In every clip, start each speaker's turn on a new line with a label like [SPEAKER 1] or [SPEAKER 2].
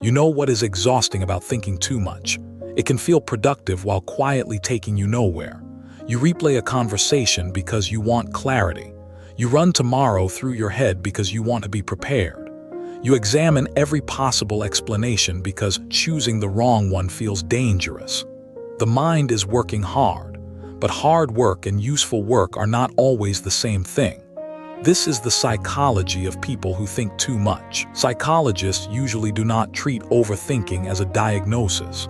[SPEAKER 1] You know what is exhausting about thinking too much? It can feel productive while quietly taking you nowhere. You replay a conversation because you want clarity. You run tomorrow through your head because you want to be prepared. You examine every possible explanation because choosing the wrong one feels dangerous. The mind is working hard, but hard work and useful work are not always the same thing. This is the psychology of people who think too much. Psychologists usually do not treat overthinking as a diagnosis.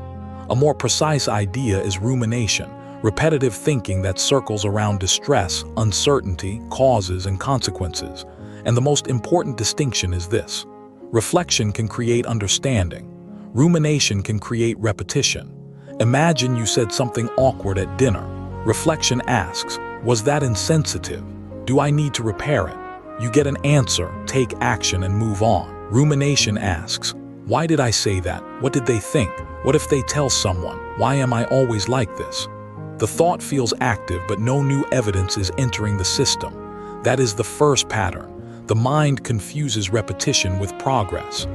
[SPEAKER 1] A more precise idea is rumination, repetitive thinking that circles around distress, uncertainty, causes, and consequences. And the most important distinction is this: reflection can create understanding. Rumination can create repetition. Imagine you said something awkward at dinner. Reflection asks, was that insensitive? Do I need to repair it? You get an answer, take action, and move on. Rumination asks, why did I say that? What did they think? What if they tell someone? Why am I always like this? The thought feels active, but no new evidence is entering the system. That is the first pattern. The mind confuses repetition with progress.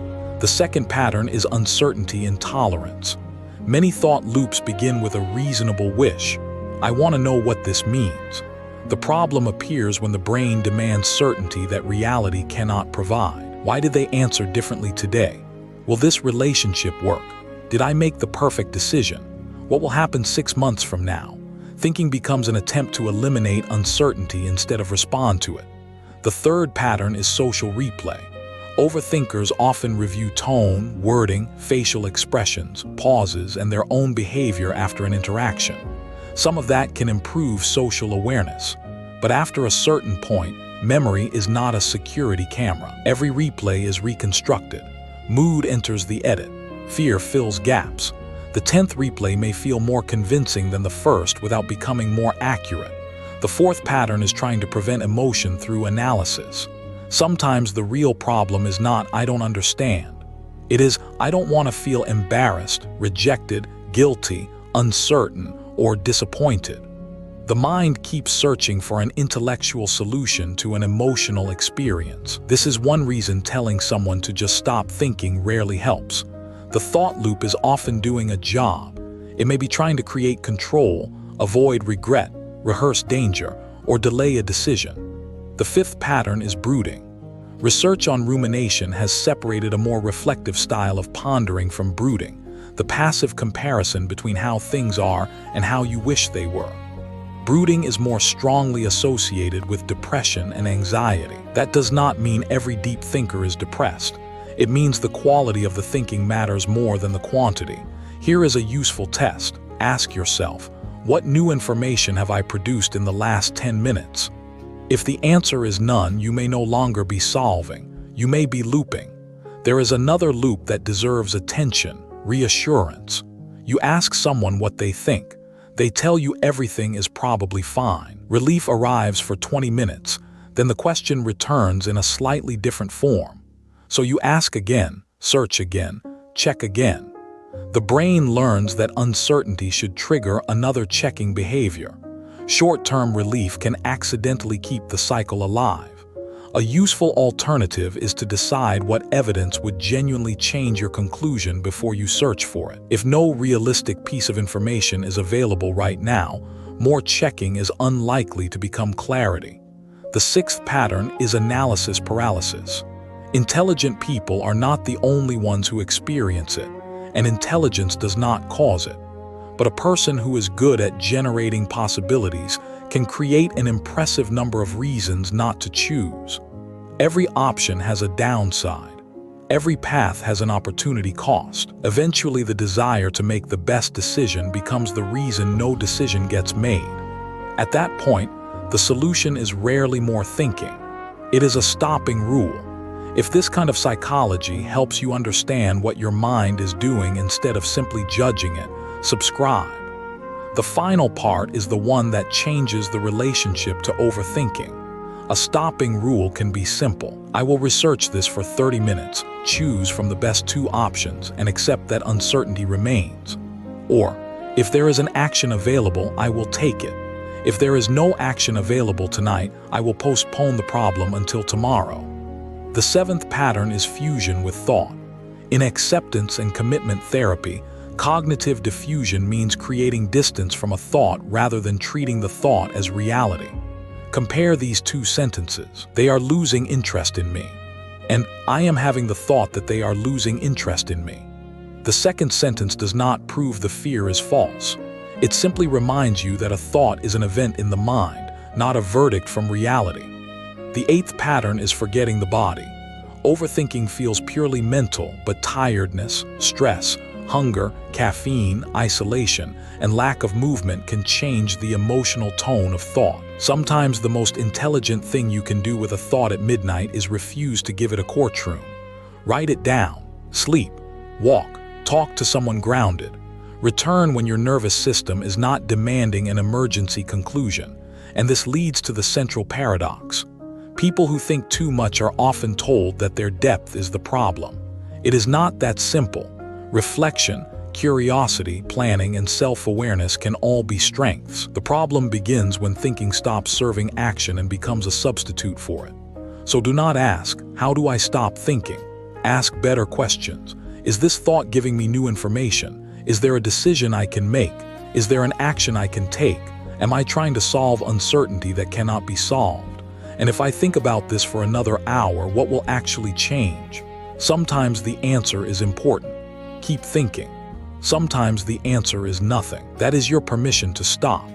[SPEAKER 1] The second pattern is uncertainty intolerance. Many thought loops begin with a reasonable wish. I want to know what this means. The problem appears when the brain demands certainty that reality cannot provide. Why did they answer differently today? Will this relationship work? Did I make the perfect decision? What will happen 6 months from now? Thinking becomes an attempt to eliminate uncertainty instead of respond to it. The third pattern is social replay. Overthinkers often review tone, wording, facial expressions, pauses, and their own behavior after an interaction. Some of that can improve social awareness. But after a certain point, memory is not a security camera. Every replay is reconstructed. Mood enters the edit. Fear fills gaps. The 10th replay may feel more convincing than the first without becoming more accurate. The fourth pattern is trying to prevent emotion through analysis. Sometimes the real problem is not "I don't understand." It is "I don't want to feel embarrassed, rejected, guilty, uncertain, or disappointed." The mind keeps searching for an intellectual solution to an emotional experience. This is one reason telling someone to just stop thinking rarely helps. The thought loop is often doing a job. It may be trying to create control, avoid regret, rehearse danger, or delay a decision. The fifth pattern is brooding. Research on rumination has separated a more reflective style of pondering from brooding, the passive comparison between how things are and how you wish they were. Brooding is more strongly associated with depression and anxiety. That does not mean every deep thinker is depressed. It means the quality of the thinking matters more than the quantity. Here is a useful test. Ask yourself, what new information have I produced in the last 10 minutes? If the answer is none, you may no longer be solving. You may be looping. There is another loop that deserves attention: reassurance. You ask someone what they think. They tell you everything is probably fine. Relief arrives for 20 minutes. Then the question returns in a slightly different form. So you ask again, search again, check again. The brain learns that uncertainty should trigger another checking behavior. Short-term relief can accidentally keep the cycle alive. A useful alternative is to decide what evidence would genuinely change your conclusion before you search for it. If no realistic piece of information is available right now, more checking is unlikely to become clarity. The sixth pattern is analysis paralysis. Intelligent people are not the only ones who experience it, and intelligence does not cause it. But a person who is good at generating possibilities can create an impressive number of reasons not to choose. Every option has a downside. Every path has an opportunity cost. Eventually, the desire to make the best decision becomes the reason no decision gets made. At that point, the solution is rarely more thinking. It is a stopping rule. If this kind of psychology helps you understand what your mind is doing instead of simply judging it, subscribe. The final part is the one that changes the relationship to overthinking. A stopping rule can be simple. I will research this for 30 minutes, choose from the best 2 options, and accept that uncertainty remains. Or, if there is an action available, I will take it. If there is no action available tonight, I will postpone the problem until tomorrow. The 7th pattern is fusion with thought. In acceptance and commitment therapy, cognitive diffusion means creating distance from a thought rather than treating the thought as reality. Compare these two sentences. They are losing interest in me. And I am having the thought that they are losing interest in me. The second sentence does not prove the fear is false. It simply reminds you that a thought is an event in the mind, not a verdict from reality. The eighth pattern is forgetting the body. Overthinking feels purely mental, but tiredness, stress, hunger, caffeine, isolation, and lack of movement can change the emotional tone of thought. Sometimes the most intelligent thing you can do with a thought at midnight is refuse to give it a courtroom. Write it down, sleep, walk, talk to someone grounded. Return when your nervous system is not demanding an emergency conclusion, and this leads to the central paradox. People who think too much are often told that their depth is the problem. It is not that simple. Reflection, curiosity, planning, and self-awareness can all be strengths. The problem begins when thinking stops serving action and becomes a substitute for it. So do not ask, how do I stop thinking? Ask better questions. Is this thought giving me new information? Is there a decision I can make? Is there an action I can take? Am I trying to solve uncertainty that cannot be solved? And if I think about this for another hour, what will actually change? Sometimes the answer is important. Keep thinking. Sometimes the answer is nothing. That is your permission to stop.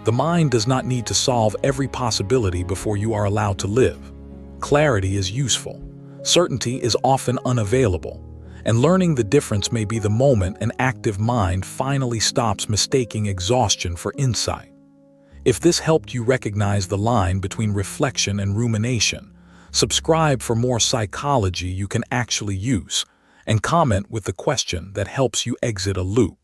[SPEAKER 1] The mind does not need to solve every possibility before you are allowed to live. Clarity is useful. Certainty is often unavailable. And learning the difference may be the moment an active mind finally stops mistaking exhaustion for insight. If this helped you recognize the line between reflection and rumination, subscribe for more psychology you can actually use, and comment with the question that helps you exit a loop.